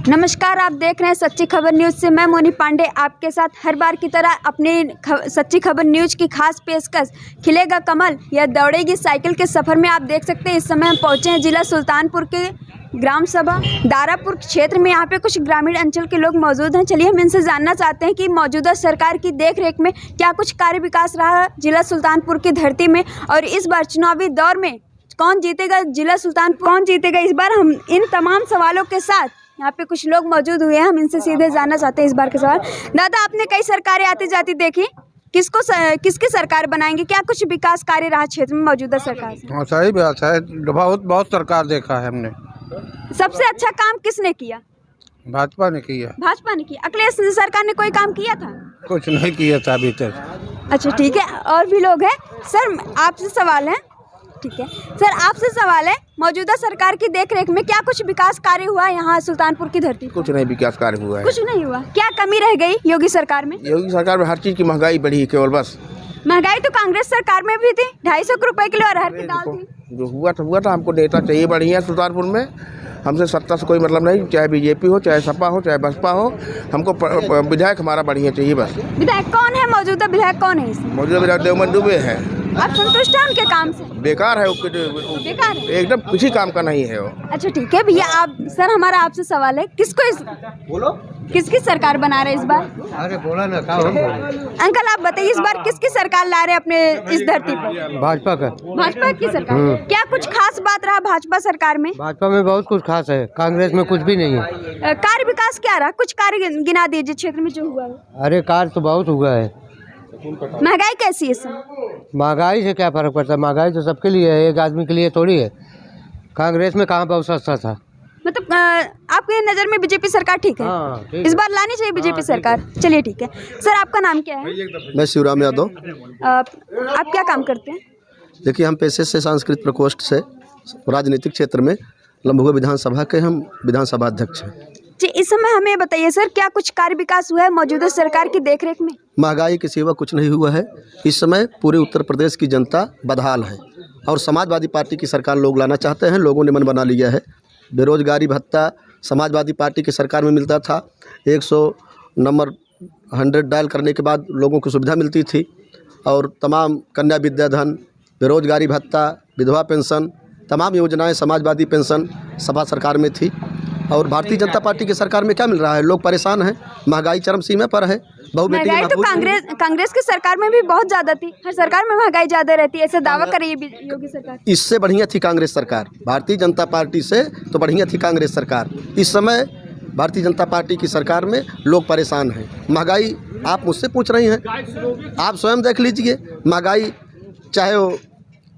नमस्कार, आप देख रहे हैं सच्ची खबर न्यूज़ से। मैं मोनी पांडे आपके साथ हर बार की तरह अपनी सच्ची खबर न्यूज़ की खास पेशकश खिलेगा कमल या दौड़ेगी साइकिल के सफ़र में। आप देख सकते हैं इस समय हम पहुंचे हैं जिला सुल्तानपुर के ग्राम सभा दारापुर क्षेत्र में। यहाँ पे कुछ ग्रामीण अंचल के लोग मौजूद हैं। चलिए हम इनसे जानना चाहते हैं कि मौजूदा सरकार की देखरेख में क्या कुछ कार्य विकास रहा जिला सुल्तानपुर की धरती में, और इस बार चुनावी दौर में कौन जीतेगा, जिला सुल्तानपुर कौन जीतेगा इस बार। हम इन तमाम सवालों के साथ यहाँ पे कुछ लोग मौजूद हुए हैं, हम इनसे सीधे जानना चाहते हैं इस बार के सवाल। दादा, आपने कई सरकारें आती जाती देखी, किसकी सरकार बनाएंगे, क्या कुछ विकास कार्य रहा क्षेत्र में मौजूदा सरकार से? हाँ, सही बात है। बहुत सरकार देखा है हमने। सबसे अच्छा काम किसने किया? भाजपा ने किया। भाजपा ने किया। अखिलेश सरकार ने कोई काम किया था? कुछ नहीं किया था अभी तक। अच्छा, ठीक है। और भी लोग हैं। सर, आपसे सवाल है। ठीक है सर, आपसे सवाल है, मौजूदा सरकार की देखरेख में क्या कुछ विकास कार्य हुआ यहाँ सुल्तानपुर की धरती? कुछ नहीं विकास कार्य हुआ है। कुछ नहीं हुआ। क्या कमी रह गई योगी सरकार में? योगी सरकार में हर चीज की महंगाई बढ़ी, केवल बस। महंगाई तो कांग्रेस सरकार में भी थी। 250 रुपए किलो अरहर की दाल थी। जो हुआ था। हमको नेता चाहिए बढ़िया सुल्तानपुर में। हमसे सत्ता से कोई मतलब नहीं, चाहे बीजेपी हो, चाहे सपा हो, चाहे बसपा हो। हमको विधायक हमारा बढ़िया चाहिए बस। विधायक कौन है? मौजूदा विधायक कौन है इसमें? मौजूदा विधायक देवमन दुबे है। आप संतुष्ट हैं उनके काम से? बेकार है, बेकार है, एकदम किसी काम का नहीं है वो। अच्छा, ठीक है भैया। आप सर, हमारा आपसे सवाल है, किसकी सरकार बना रहे इस बार? अरे बोला ना, अंकल आप बताइए, इस बार किसकी सरकार ला रहे अपने इस धरती पर? भाजपा का। भाजपा की सरकार। क्या कुछ खास बात रहा भाजपा सरकार में? भाजपा में बहुत कुछ खास है, कांग्रेस में कुछ भी नहीं है। कार्य विकास क्या रहा? कुछ कार्य गिना दीजिए क्षेत्र में जो हुआ है। अरे कार्य तो बहुत हुआ है। महंगाई कैसी है सर? महंगाई से क्या फर्क पड़ता है? महंगाई तो सबके लिए है, एक आदमी के लिए थोड़ी है। कांग्रेस में कहाँ बहुत सस्ता था। मतलब आपकी नज़र में बीजेपी सरकार ठीक है? हाँ, ठीक इस बार लानी चाहिए बीजेपी सरकार। चलिए ठीक है सर, आपका नाम क्या है? मैं शिवराम यादव। आप क्या काम करते हैं? देखिए, हम पेशे से सांस्कृतिक प्रकोष्ठ से राजनीतिक क्षेत्र में लम्बुआ विधानसभा के हम विधानसभा अध्यक्ष हैं जी। इस समय हमें बताइए सर, क्या कुछ कार्य विकास हुआ है मौजूदा सरकार की देखरेख में? महंगाई के सिवा कुछ नहीं हुआ है। इस समय पूरे उत्तर प्रदेश की जनता बदहाल है और समाजवादी पार्टी की सरकार लोग लाना चाहते हैं। लोगों ने मन बना लिया है। बेरोजगारी भत्ता समाजवादी पार्टी की सरकार में मिलता था। 100 नंबर 100 डायल करने के बाद लोगों को सुविधा मिलती थी, और तमाम कन्या विद्याधन, बेरोजगारी भत्ता, विधवा पेंशन, तमाम योजनाएं समाजवादी पेंशन सपा सरकार में थी। और भारतीय जनता पार्टी की सरकार में क्या मिल रहा है? लोग परेशान हैं, महंगाई चरम सीमा पर है। महंगाई तो कांग्रेस की सरकार में भी बहुत ज्यादा थी। हर सरकार में महंगाई ज्यादा रहती है, ऐसा दावा कर रही है योगी सरकार। इससे बढ़िया थी कांग्रेस सरकार। भारतीय जनता पार्टी से तो बढ़िया थी कांग्रेस सरकार। इस समय भारतीय जनता पार्टी की सरकार में लोग परेशान हैं। महंगाई आप मुझसे पूछ रही हैं, आप स्वयं देख लीजिए। महंगाई, चाहे वो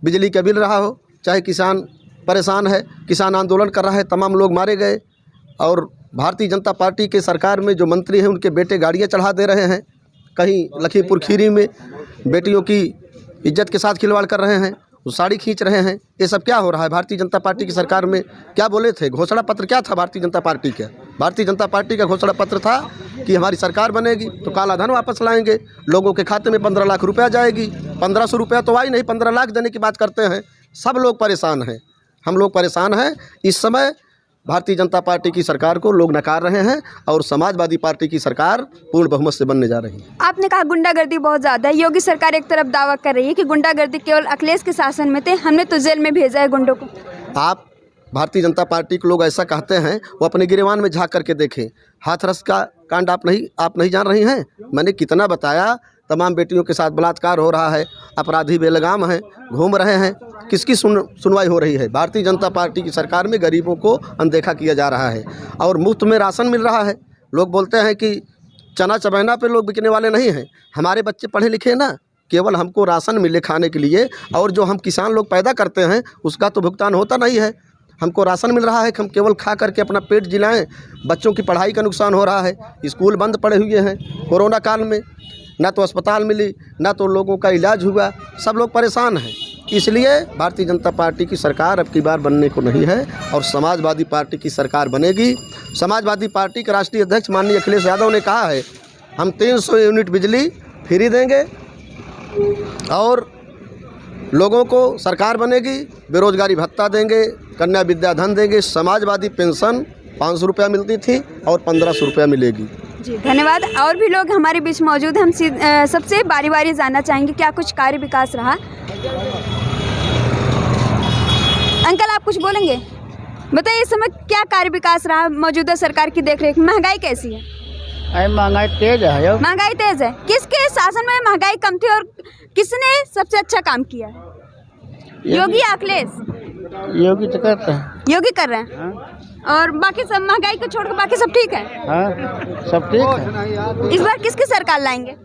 बिजली का बिल रहा हो, चाहे किसान परेशान है, किसान आंदोलन कर रहा है, तमाम लोग मारे गए। और भारतीय जनता पार्टी के सरकार में जो मंत्री हैं उनके बेटे गाड़ियाँ चढ़ा दे रहे हैं। कहीं लखीमपुर खीरी में बेटियों की इज्जत के साथ खिलवाड़ कर रहे हैं, वो साड़ी खींच रहे हैं। ये सब क्या हो रहा है भारतीय जनता पार्टी की सरकार में? क्या बोले थे? घोषणा पत्र क्या था भारतीय जनता पार्टी का? भारतीय जनता पार्टी का घोषणा पत्र था कि हमारी सरकार बनेगी तो काला धन वापस लाएंगे, लोगों के खाते में 15 लाख रुपया जाएगी। 1500 रुपया तो आई नहीं, 15 लाख देने की बात करते हैं। सब लोग परेशान हैं, हम लोग परेशान हैं। इस समय भारतीय जनता पार्टी की सरकार को लोग नकार रहे हैं और समाजवादी पार्टी की सरकार पूर्ण बहुमत से बनने जा रही है। आपने कहा गुंडागर्दी बहुत ज़्यादा है। योगी सरकार एक तरफ दावा कर रही है कि गुंडागर्दी केवल अखिलेश के शासन में थे, हमने तो जेल में भेजा है गुंडों को। आप भारतीय जनता पार्टी के लोग ऐसा कहते हैं, वो अपने गिरेवान में झाँक करके देखें। हाथरस का कांड आप नहीं जान रही हैं? मैंने कितना बताया, तमाम बेटियों के साथ बलात्कार हो रहा है, अपराधी बेलगाम हैं, घूम रहे हैं। किसकी सुनवाई हो रही है? भारतीय जनता पार्टी की सरकार में गरीबों को अनदेखा किया जा रहा है और मुफ्त में राशन मिल रहा है। लोग बोलते हैं कि चना चबैना पे लोग बिकने वाले नहीं हैं। हमारे बच्चे पढ़े लिखे ना, केवल हमको राशन मिले खाने के लिए, और जो हम किसान लोग पैदा करते हैं उसका तो भुगतान होता नहीं है। हमको राशन मिल रहा है कि हम केवल खा करके अपना पेट जिलाएं। बच्चों की पढ़ाई का नुकसान हो रहा है, स्कूल बंद पड़े हुए हैं। कोरोना काल में ना तो अस्पताल मिली, ना तो लोगों का इलाज हुआ, सब लोग परेशान हैं। इसलिए भारतीय जनता पार्टी की सरकार अब की बार बनने को नहीं है और समाजवादी पार्टी की सरकार बनेगी। समाजवादी पार्टी के राष्ट्रीय अध्यक्ष माननीय अखिलेश यादव ने कहा है, हम 300 यूनिट बिजली फ्री देंगे और लोगों को सरकार बनेगी, बेरोजगारी भत्ता देंगे, कन्या विद्याधन देंगे, समाजवादी पेंशन 500 रुपया मिलती थी और 1500 रुपया मिलेगी। जी धन्यवाद। और भी लोग हमारे बीच मौजूद हैं, हम सबसे बारी बारी जानना चाहेंगे क्या कुछ कार्य विकास रहा। अंकल आप कुछ बोलेंगे? बताइए इस समय क्या कार्य विकास रहा मौजूदा सरकार की देखरेख में? महंगाई कैसी है? महंगाई तेज है। महंगाई तेज है। किसके शासन में महंगाई कम थी और किसने सबसे अच्छा काम किया है? योगी या अखिलेश? योगी तो करते हैं। योगी कर रहे हैं। और बाकी सब महंगाई को छोड़कर बाकी सब ठीक है? हाँ सब ठीक है। इस बार किसकी सरकार लाएंगे?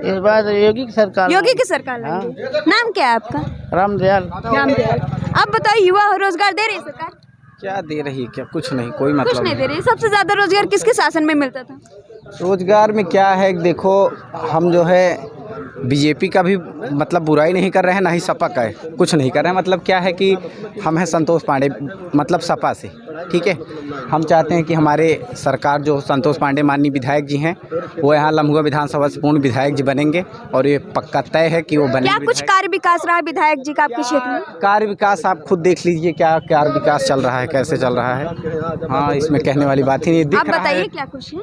इस बार योगी की सरकार। योगी की सरकार लाएंगे। नाम क्या है आपका? रामदयाल। रामदयाल। अब बताइए युवा रोजगार दे रही है सरकार? क्या दे रही है? क्या कुछ नहीं, कोई कुछ मतलब नहीं दे रही। सबसे ज्यादा रोजगार किसके शासन में मिलता था? रोजगार में क्या है, देखो हम जो है बीजेपी का भी मतलब बुराई नहीं कर रहे हैं, ना ही सपा का है, कुछ नहीं कर रहे हैं। मतलब क्या है कि हम हैं संतोष पांडे, मतलब सपा से, ठीक है। हम चाहते हैं कि हमारे सरकार जो संतोष पांडे माननीय विधायक जी हैं वो यहाँ लम्हुआ विधानसभा से पूर्ण विधायक जी बनेंगे और ये पक्का तय है कि वो बनेंगे। क्या कुछ कार्य विकास रहा है विधायक जी का आपके क्षेत्र में? कार्य विकास आप खुद देख लीजिए, क्या कार्य विकास चल रहा है, कैसे चल रहा है। हाँ, इसमें कहने वाली बात ही नहीं। दिख आप रहा बताइए है क्या कुछ है?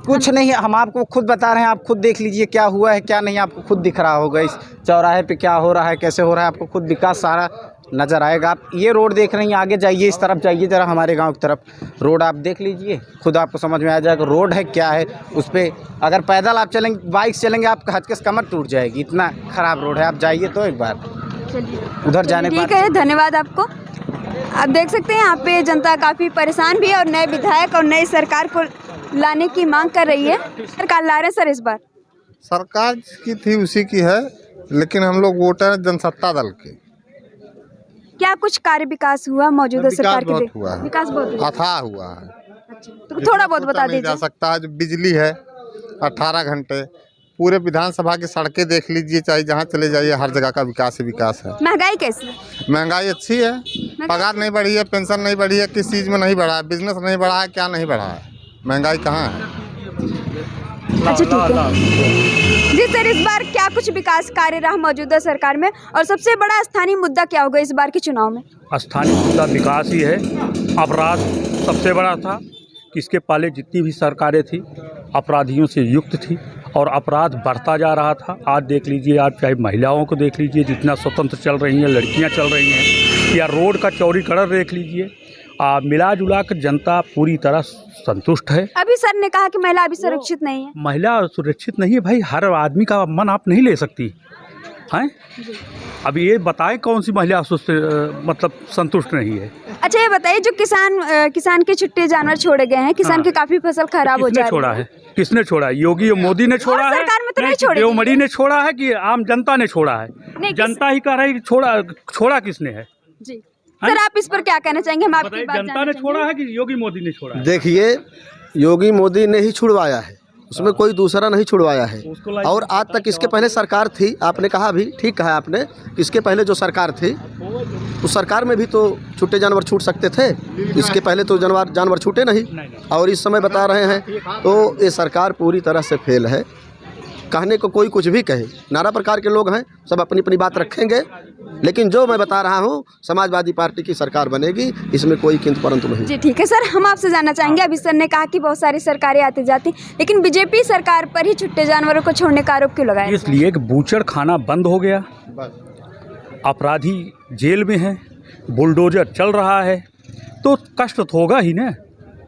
कुछ नहीं, हम आपको खुद बता रहे हैं, आप खुद देख लीजिए क्या हुआ है क्या नहीं, आपको खुद दिख रहा होगा इस चौराहे पे क्या हो रहा है, कैसे हो रहा है, आपको खुद विकास सारा नज़र आएगा। आप ये रोड देख रही हैं, आगे जाइए, इस तरफ जाइए ज़रा, हमारे गांव की तरफ रोड आप देख लीजिए, खुद आपको समझ में आ जाएगा रोड है क्या है। उस पर अगर पैदल आप चलेंगे, बाइक चलेंगे, आपका हचकस कमर टूट जाएगी, इतना ख़राब रोड है। आप जाइए तो एक बार उधर जाने के बाद। ठीक है, धन्यवाद आपको। आप देख सकते हैं यहाँ पे जनता काफ़ी परेशान भी है और नए विधायक और नई सरकार को लाने की मांग कर रही है। सरकार ला रहे हैं सर इस बार? सरकार की थी उसी की है, लेकिन हम लोग वोट हैं जनसत्ता दल के। क्या कुछ कार्य विकास हुआ मौजूदा सरकार के? बहुत हुआ है, विकास बहुत हुआ। अथाह हुआ है। अच्छा, तो थोड़ा बहुत बता नहीं जा दीजिए। सकता है। जो बिजली है 18 घंटे, पूरे विधानसभा की सड़कें देख लीजिए, चाहे जहाँ चले जाइए, हर जगह का विकास ही विकास है। महंगाई कैसी है? महंगाई अच्छी है, पगार नहीं बढ़ी है, पेंशन नहीं बढ़ी है, किस चीज़ में नहीं बढ़ा है, बिजनेस नहीं बढ़ा है, क्या नहीं बढ़ा है, महंगाई कहाँ है। अच्छा ठीक है जी सर, इस बार क्या कुछ विकास कार्य रहा मौजूदा सरकार में और सबसे बड़ा स्थानीय मुद्दा क्या होगा इस बार के चुनाव में? स्थानीय मुद्दा विकास ही है। अपराध सबसे बड़ा था कि इसके पहले जितनी भी सरकारें थी अपराधियों से युक्त थी और अपराध बढ़ता जा रहा था। आज देख लीजिए, आज चाहे महिलाओं को देख लीजिए, जितना स्वतंत्र चल रही हैं, लड़कियां चल रही हैं, या रोड का चौड़ीकरण देख लीजिए। मिला जुला कर जनता पूरी तरह संतुष्ट है। अभी सर ने कहा कि महिला अभी सुरक्षित नहीं है। महिला सुरक्षित नहीं है भाई, हर आदमी का मन आप नहीं ले सकती हैं। अभी ये बताएं कौन सी महिला मतलब संतुष्ट नहीं है? अच्छा ये बताइए, जो किसान के छुट्टे जानवर छोड़े गए हैं, किसान की काफी फसल खराब हो जा रही है। छोड़ा है? किसने छोड़ा है? योगी मोदी ने छोड़ा है? सरकार में तो नहीं छोड़ी। देवमणि ने छोड़ा है कि आम जनता ने छोड़ा है? जनता ही कह रही है कि छोड़ा किसने है जी। सर आप इस पर क्या कहना चाहेंगे? हम आपकी बात जनता ने छोड़ा है कि योगी मोदी ने छोड़ा है? देखिए, योगी मोदी ने ही छुड़वाया है, उसमें कोई दूसरा नहीं छुड़वाया है। और आज तक इसके पहले सरकार थी, आपने कहा भी ठीक कहा आपने, इसके पहले जो सरकार थी उस सरकार में भी तो छूटे जानवर छूट सकते थे, इसके पहले तो जानवर छूटे नहीं। और इस समय बता रहे हैं तो ये सरकार पूरी तरह से फेल है। कहने को कोई कुछ भी कहे, नाना प्रकार के लोग हैं, सब अपनी अपनी बात रखेंगे, लेकिन जो मैं बता रहा हूँ समाजवादी पार्टी की सरकार बनेगी, इसमें कोई किंतु परंतु नहीं। जी ठीक है सर, हम आपसे जानना चाहेंगे, अभी सर ने कहा कि बहुत सारी सरकारें आती जाती, लेकिन बीजेपी सरकार पर ही छुट्टे जानवरों को छोड़ने का आरोप क्यों लगाया? इसलिए कि बूचड़ खाना बंद हो गया, अपराधी जेल में हैं, बुलडोजर चल रहा है, तो कष्ट तो होगा ही ना।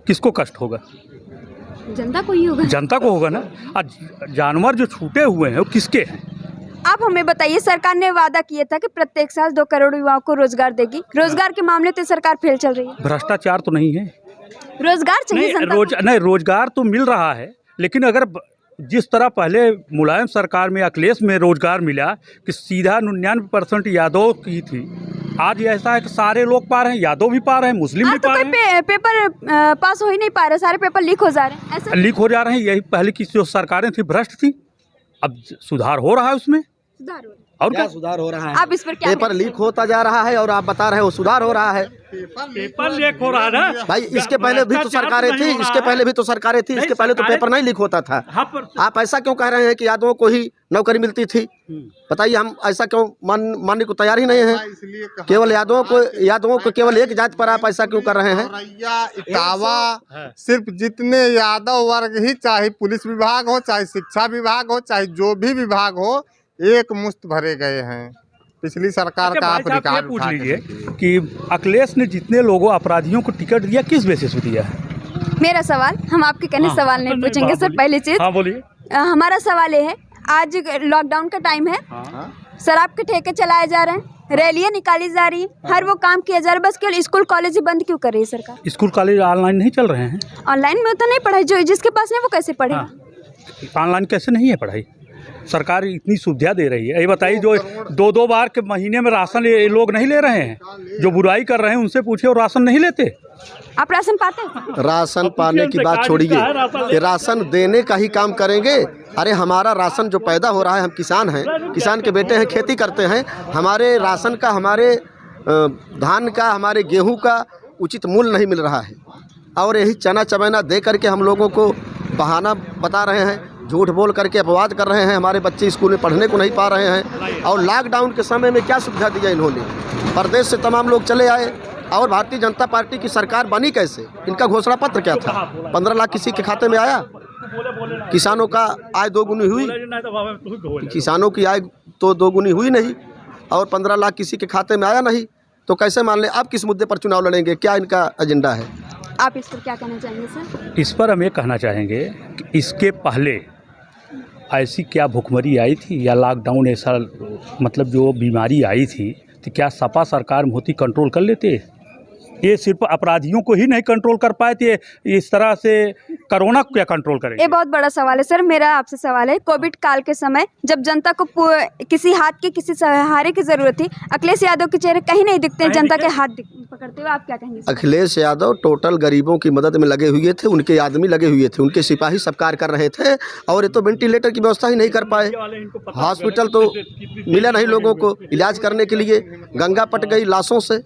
किसको कष्ट होगा? जनता को ही होगा। जनता को होगा ना। आज जानवर जो छूटे हुए हैं वो किसके हैं? आप हमें बताइए, सरकार ने वादा किया था कि प्रत्येक साल 2 करोड़ युवाओं को रोजगार देगी, रोजगार के मामले तो सरकार फेल चल रही है। भ्रष्टाचार तो नहीं है? रोजगार चाहिए जनता को। रोजगार तो मिल रहा है, लेकिन अगर जिस तरह पहले मुलायम सरकार में, अखिलेश में रोजगार मिला कि सीधा 99% यादव की थी, आज ऐसा है कि सारे लोग पा रहे हैं, यादव भी पा रहे हैं, मुस्लिम भी तो पा रहे हैं। पेपर पास हो ही नहीं पा रहे, सारे पेपर लीक हो जा रहे हैं। ऐसा लीक हो जा रहे हैं। यही पहले की जो सरकारें थी भ्रष्ट थी, अब सुधार हो रहा है उसमें। सुधार हो रहा और क्या क्या सुधार हो रहा है? आप इस पर क्या पेपर लीक होता जा रहा है और आप बता रहे हो सुधार हो रहा है। पेपर लीक हो रहा है ना भाई इसके पहले भी तो सरकारें थी, इसके पहले भी तो सरकारें थी, इसके पहले तो पेपर नहीं लीक होता था। आप ऐसा क्यों कह रहे हैं कि यादवों को ही नौकरी मिलती थी? बताइए, हम ऐसा क्यों मानने को तैयार ही नहीं है। केवल यादवों को केवल एक जात पर आप ऐसा क्यों कर रहे हैं? इटावा सिर्फ जितने यादव वर्ग ही, चाहे पुलिस विभाग हो, चाहे शिक्षा विभाग हो, चाहे जो भी विभाग हो, एक मुश्त भरे गए हैं। पिछली सरकार का आप रिकॉर्ड पूछ लीजिए कि अखिलेश ने जितने लोगों अपराधियों को टिकट दिया किस बेसिस पे दिया है? मेरा सवाल, हम आपके कहने सवाल नहीं पूछेंगे सर। पहली चीज, हाँ बोलिए। हमारा सवाल ये है, आज लॉकडाउन का टाइम है, शराब के ठेके चलाए जा रहे हैं, रैलियां निकाली जा रही है, हर वो काम किया जा रहा है, बस केवल स्कूल कॉलेज ही बंद क्यों कर रही है सरकार? स्कूल कॉलेज ऑनलाइन नहीं चल रहे हैं? ऑनलाइन में तो नहीं पढ़ाई, जो जिसके पास नहीं वो कैसे पढ़ेगा? ऑनलाइन कैसे नहीं है पढ़ाई? सरकार इतनी सुविधा दे रही है। ये बताइए, जो दो बार के महीने में राशन ये लोग नहीं ले रहे हैं, जो बुराई कर रहे हैं उनसे पूछे, और राशन नहीं लेते। आप राशन पाते हैं? राशन पाने की बात छोड़िए, ये राशन देने का ही काम करेंगे। अरे हमारा राशन जो पैदा हो रहा है, हम किसान हैं, किसान के बेटे हैं, खेती करते हैं, हमारे राशन का, हमारे धान का, हमारे गेहूं का उचित मूल्य नहीं मिल रहा है, और यही चना चबैना दे करके हम लोगों को बहाना बता रहे हैं, झूठ बोल करके अपवाद कर रहे हैं। हमारे बच्चे स्कूल में पढ़ने को नहीं पा रहे हैं। और लॉकडाउन के समय में क्या सुविधा दिया इन्होंने? प्रदेश से तमाम लोग चले आए, और भारतीय जनता पार्टी की सरकार बनी कैसे? इनका घोषणा पत्र क्या था? 15 लाख किसी के खाते में आया? किसानों का आय दोगुनी हुई? किसानों की आय तो दोगुनी हुई नहीं, और 15 लाख किसी के खाते में आया नहीं, तो कैसे मान लें? आप किस मुद्दे पर चुनाव लड़ेंगे? क्या इनका एजेंडा है? आप इस पर क्या कहना चाहेंगे सर? इस पर हम ये कहना चाहेंगे कि इसके पहले ऐसी क्या भुखमरी आई थी, या लॉकडाउन ऐसा मतलब जो बीमारी आई थी, तो क्या सपा सरकार में होती कंट्रोल कर लेते? ये सिर्फ अपराधियों को ही नहीं कंट्रोल कर पाए थे, इस तरह से कोरोना को क्या कंट्रोल करेंगे? ये बहुत बड़ा सवाल है सर। मेरा आपसे सवाल है, कोविड काल के समय जब जनता को किसी हाथ के, किसी सहारे की जरूरत थी, अखिलेश यादव के चेहरे कहीं नहीं दिखते हैं जनता के हाथ पकड़ते हुए, आप क्या कहेंगे? अखिलेश यादव टोटल गरीबों की मदद में लगे हुए थे, उनके आदमी लगे हुए थे, उनके सिपाही सब कार्य कर रहे थे, और ये तो वेंटिलेटर की व्यवस्था ही नहीं कर पाए। हॉस्पिटल तो मिला नहीं लोगों को इलाज करने के लिए, गंगा पट गई लाशों से,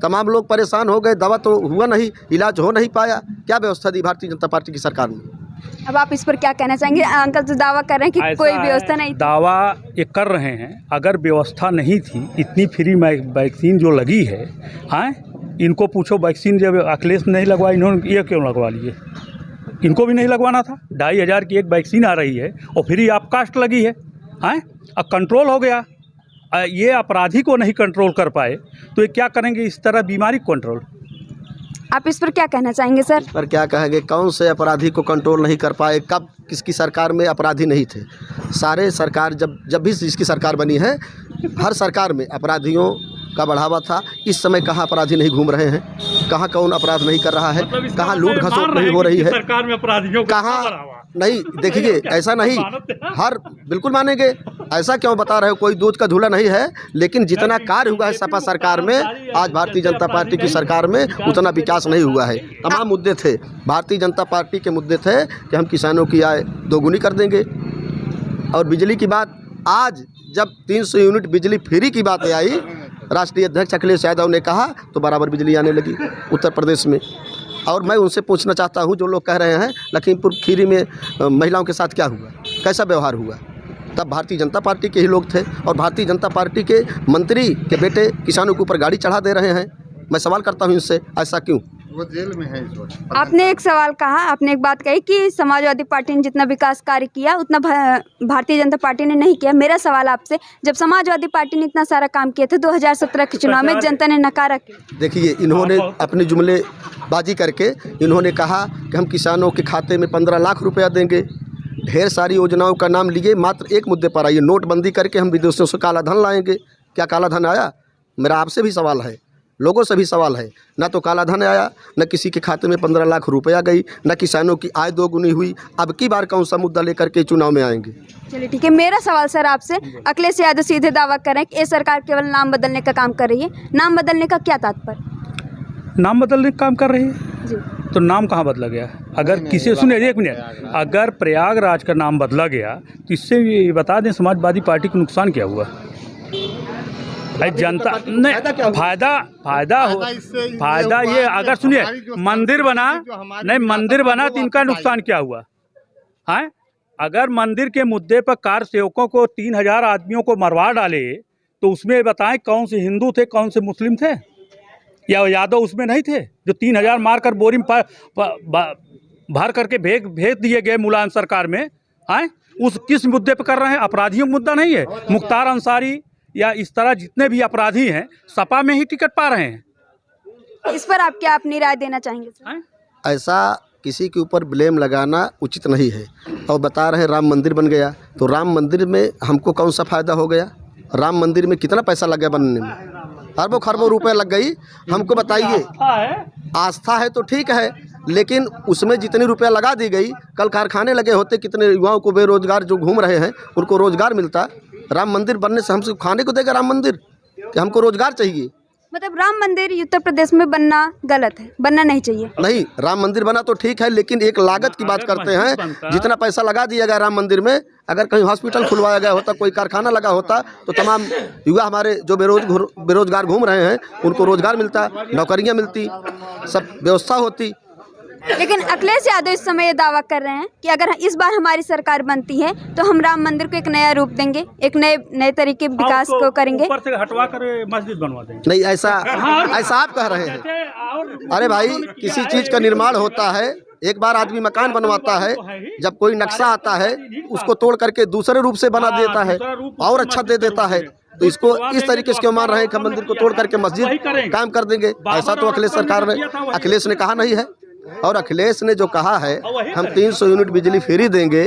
तमाम लोग परेशान हो गए, दवा तो हुआ नहीं, इलाज हो नहीं पाया। क्या व्यवस्था दी भारतीय जनता पार्टी की सरकार ने? अब आप इस पर क्या कहना चाहेंगे? अंकल तो दावा कर रहे हैं कि कोई व्यवस्था नहीं थी। दावा ये कर रहे हैं, अगर व्यवस्था नहीं थी, इतनी फ्री वैक्सीन जो लगी है, हाँ, इनको पूछो वैक्सीन जब अखिलेश नहीं लगवा, इन्होंने ये क्यों लगवा लिए? इनको भी नहीं लगवाना था। 2500 की एक वैक्सीन आ रही है और फ्री आप कास्ट लगी है, हाँ, अब कंट्रोल हो गया। ये अपराधी को नहीं कंट्रोल कर पाए तो ये क्या करेंगे? इस तरह बीमारी कंट्रोल। आप इस पर क्या कहना चाहेंगे सर? पर क्या कहेंगे, कौन से अपराधी को कंट्रोल नहीं कर पाए? कब किसकी सरकार में अपराधी नहीं थे? सारे सरकार जब भी जिसकी सरकार बनी है, हर सरकार में अपराधियों का बढ़ावा था। इस समय कहाँ अपराधी नहीं घूम रहे हैं? कहाँ कौन अपराध नहीं कर रहा है? कहाँ लूट खसोट नहीं हो रही है? सरकार में अपराधियों कहाँ नहीं? देखिए, ऐसा नहीं, हर बिल्कुल मानेंगे, ऐसा क्यों बता रहे हो? कोई दूध का धूला नहीं है, लेकिन जितना कार्य हुआ है सपा सरकार में, आज भारतीय जनता पार्टी की सरकार में उतना विकास नहीं हुआ है। तमाम मुद्दे थे, भारतीय जनता पार्टी के मुद्दे थे कि हम किसानों की आय दोगुनी कर देंगे, और बिजली की बात, आज जब 300 यूनिट बिजली फ्री की बात आई, राष्ट्रीय अध्यक्ष अखिलेश यादव ने कहा तो बराबर बिजली आने लगी उत्तर प्रदेश में। और मैं उनसे पूछना चाहता हूं, जो लोग कह रहे हैं लखीमपुर खीरी में महिलाओं के साथ क्या हुआ, कैसा व्यवहार हुआ, तब भारतीय जनता पार्टी के ही लोग थे, और भारतीय जनता पार्टी के मंत्री के बेटे किसानों के ऊपर गाड़ी चढ़ा दे रहे हैं। मैं सवाल करता हूं इनसे, ऐसा क्यों? वो जेल में है इस वक्त। आपने एक सवाल कहा, आपने एक बात कही कि समाजवादी पार्टी ने जितना विकास कार्य किया उतना भारतीय जनता पार्टी ने नहीं किया। मेरा सवाल आपसे, जब समाजवादी पार्टी ने इतना सारा काम किया था 2017 के चुनाव में, जनता ने नकारा क्यों? देखिए, इन्होंने अपनी जुमलेबाजी करके इन्होंने कहा कि हम किसानों के खाते में 15 लाख रुपया देंगे, ढेर सारी योजनाओं का नाम लिए, मात्र एक मुद्दे पर आइए, नोटबंदी करके हम विदेशों से काला धन लाएंगे। क्या काला धन आया? मेरा आपसे भी सवाल है, लोगों से भी सवाल है, ना तो काला धन आया, न किसी के खाते में 15 लाख रुपया गई, न किसानों की आय दोगुनी हुई। अब की बार कौन सा मुद्दा लेकर के चुनाव में आएंगे? चलिए ठीक है। मेरा सवाल सर आपसे, अखिलेश यादव सीधे दावा कर रहे हैं कि ये सरकार केवल नाम बदलने का काम कर रही है। नाम बदलने का क्या तात्पर्य? नाम बदलने का काम कर रहे हैं जी, तो नाम कहाँ बदला गया? अगर किसी सुने एक मिनट, अगर प्रयागराज का नाम बदला गया तो इससे ये बता दें समाजवादी पार्टी को नुकसान क्या हुआ? भाई जनता नहीं फायदा ये अगर सुनिए मंदिर बना नहीं मंदिर बना तो इनका नुकसान क्या हुआ है? अगर मंदिर के मुद्दे पर कार सेवकों को 3000 आदमियों को मरवा डाले तो उसमें बताएं कौन से हिंदू थे कौन से मुस्लिम थे या यादव उसमें नहीं थे जो 3000 मारकर बोरी में भर करके भेज दिए गए मुलायम सरकार में हैं? उस किस मुद्दे पर कर रहे हैं? अपराधियों का मुद्दा नहीं है। मुख्तार अंसारी या इस तरह जितने भी अपराधी हैं सपा में ही टिकट पा रहे हैं। इस पर आप क्या अपनी राय देना चाहेंगे सर? ऐसा किसी के ऊपर ब्लेम लगाना उचित नहीं है। और बता रहे हैं राम मंदिर बन गया, तो राम मंदिर में हमको कौन सा फ़ायदा हो गया? राम मंदिर में कितना पैसा लग गया बनने में? अरबों खरबों रुपए लग गई। हमको बताइए, आस्था है तो ठीक है, लेकिन उसमें जितनी रुपया लगा दी गई, कल कारखाने लगे होते, कितने युवाओं को बेरोजगार जो घूम रहे हैं उनको रोजगार मिलता। राम मंदिर बनने से हमसे खाने को देगा राम मंदिर कि हमको रोजगार चाहिए? मतलब राम मंदिर उत्तर प्रदेश में बनना गलत है, बनना नहीं चाहिए? नहीं, राम मंदिर बना तो ठीक है, लेकिन एक लागत की बात करते हैं। जितना पैसा लगा दिया गया राम मंदिर में, अगर कहीं हॉस्पिटल खुलवाया गया होता, कोई कारखाना लगा होता, तो तमाम युवा हमारे जो बेरोजगार घूम रहे हैं उनको रोजगार मिलता, नौकरियां मिलती, सब व्यवस्था होती। लेकिन अखिलेश यादव इस समय ये दावा कर रहे हैं कि अगर इस बार हमारी सरकार बनती है तो हम राम मंदिर को एक नया रूप देंगे, एक नए तरीके विकास को करेंगे, ऊपर से हटवा कर मस्जिद बनवा देंगे। नहीं, ऐसा आप कह रहे हैं। अरे भाई, किसी चीज़ का निर्माण होता है, एक बार आदमी मकान बनवाता है, जब कोई नक्शा आता है उसको तोड़ करके दूसरे रूप से बना देता है और अच्छा दे देता है। तो इसको इस तरीके से क्यों मान रहे हैं कि मंदिर को तोड़ करके मस्जिद काम कर देंगे? ऐसा तो अखिलेश ने कहा नहीं है। और अखिलेश ने जो कहा है हम 300 यूनिट बिजली फ्री देंगे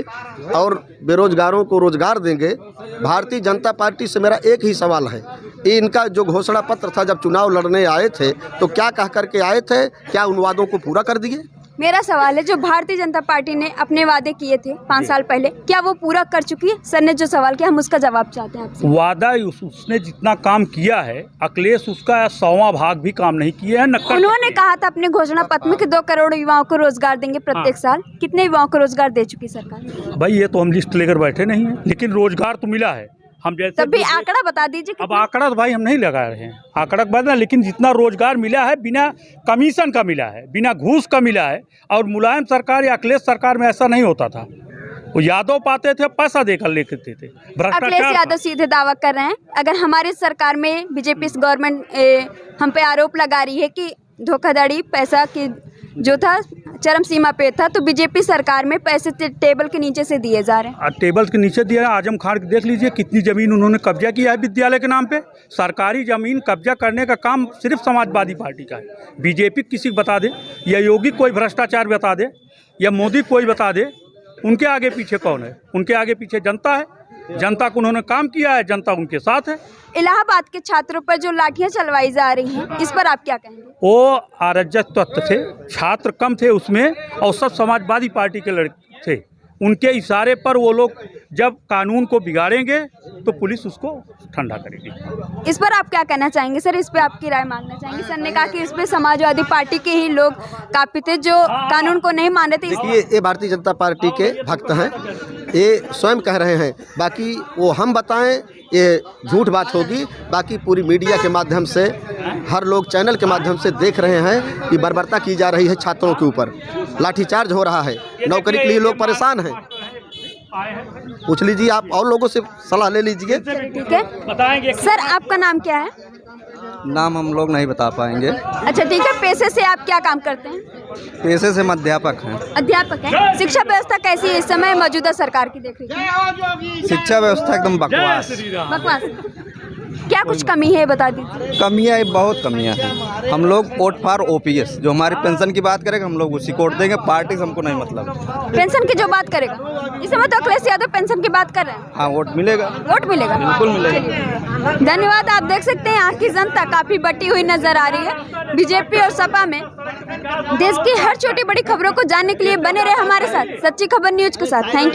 और बेरोजगारों को रोजगार देंगे। भारतीय जनता पार्टी से मेरा एक ही सवाल है, इनका जो घोषणा पत्र था जब चुनाव लड़ने आए थे तो क्या कह करके आए थे? क्या उन वादों को पूरा कर दिए? मेरा सवाल है, जो भारतीय जनता पार्टी ने अपने वादे किए थे 5 साल पहले, क्या वो पूरा कर चुकी है? सर ने जो सवाल किया हम उसका जवाब चाहते हैं आपसे। वादा उसने जितना काम किया है, अखिलेश उसका 100वां भाग भी काम नहीं किया है। उन्होंने कहा था अपने घोषणा पत्र में कि 2 करोड़ युवाओं को रोजगार देंगे प्रत्येक साल। कितने युवाओं को रोजगार दे चुकी सरकार? भाई ये तो हम लिस्ट लेकर बैठे नहीं है, लेकिन रोजगार तो मिला है। हम जैसे तब भी आंकड़ा बता दीजिए। अब आंकड़ा तो भाई हम नहीं लगा रहे हैं, आंकड़ा बदला, लेकिन जितना रोजगार मिला है बिना कमीशन का मिला है, बिना घूस का मिला है। और मुलायम सरकार या अखिलेश सरकार में ऐसा नहीं होता था। वो यादव पाते थे, पैसा देकर लेते थे। अखिलेश यादव सीधे दावा कर रहे हैं अगर हमारी सरकार में बीजेपी गवर्नमेंट हम पे आरोप लगा रही है कि धोखाधड़ी पैसा की जो था चरम सीमा पे था, तो बीजेपी सरकार में पैसे टेबल के नीचे से दिए जा रहे हैं। टेबल के नीचे दिया है। आजम खान देख लीजिए कितनी ज़मीन उन्होंने कब्जा किया है विद्यालय के नाम पे। सरकारी ज़मीन कब्जा करने का काम सिर्फ समाजवादी पार्टी का है। बीजेपी किसी को बता दे, या योगी कोई भ्रष्टाचार बता दे, या मोदी कोई बता दे, उनके आगे पीछे कौन है? उनके आगे पीछे जनता है। जनता को उन्होंने काम किया है, जनता उनके साथ है। इलाहाबाद के छात्रों पर जो लाठियां चलवाई जा रही हैं, इस पर आप क्या कहेंगे? वो अराजक तत्व थे, छात्र कम थे उसमें और सब समाजवादी पार्टी के लड़के थे। उनके इशारे पर वो लोग जब कानून को बिगाड़ेंगे तो पुलिस उसको ठंडा करेगी। इस पर आप क्या कहना चाहेंगे सर? इस पे आपकी राय मांगना चाहेंगे। सर ने कहा कि इस पे समाजवादी पार्टी के ही लोग काफी थे जो कानून को नहीं मान रहे थे। देखिए, ये भारतीय जनता पार्टी के भक्त हैं, ये स्वयं कह रहे हैं। बाकी वो हम बताएं ये झूठ बात होगी। बाकी पूरी मीडिया के माध्यम से, हर लोग चैनल के माध्यम से देख रहे हैं कि बर्बरता की जा रही है छात्रों के ऊपर, लाठीचार्ज हो रहा है, नौकरी के लिए लोग परेशान हैं। पूछ लीजिए, आप और लोगों से सलाह ले लीजिए। ठीक है, बताएंगे। सर आपका नाम क्या है? नाम हम लोग नहीं बता पाएंगे। अच्छा ठीक है, पेशे से आप क्या काम करते हैं? पेशे से हम अध्यापक हैं। अध्यापक हैं। शिक्षा व्यवस्था कैसी है इस समय मौजूदा सरकार की देख रही है? शिक्षा व्यवस्था एकदम बकवास। क्या कुछ कमी है बता दीजिए। कमियाँ बहुत कमियाँ हैं। हम लोग वोट फॉर ओपीएस, जो हमारी पेंशन की बात करेगा हम लोग उसी को वोट देंगे। पार्टी से हमको नहीं मतलब। पेंशन की जो बात करेगा, इस समय तो अखिलेश यादव पेंशन की बात कर रहे हैं। हाँ, वोट मिलेगा, वोट मिलेगा, बिल्कुल मिलेगा। धन्यवाद। आप देख सकते हैं यहाँ की जनता काफी बटी हुई नजर आ रही है। बीजेपी और सपा में देश की हर छोटी बड़ी खबरों को जानने के लिए बने रहे हमारे साथ सच्ची खबर न्यूज के साथ। Thank you.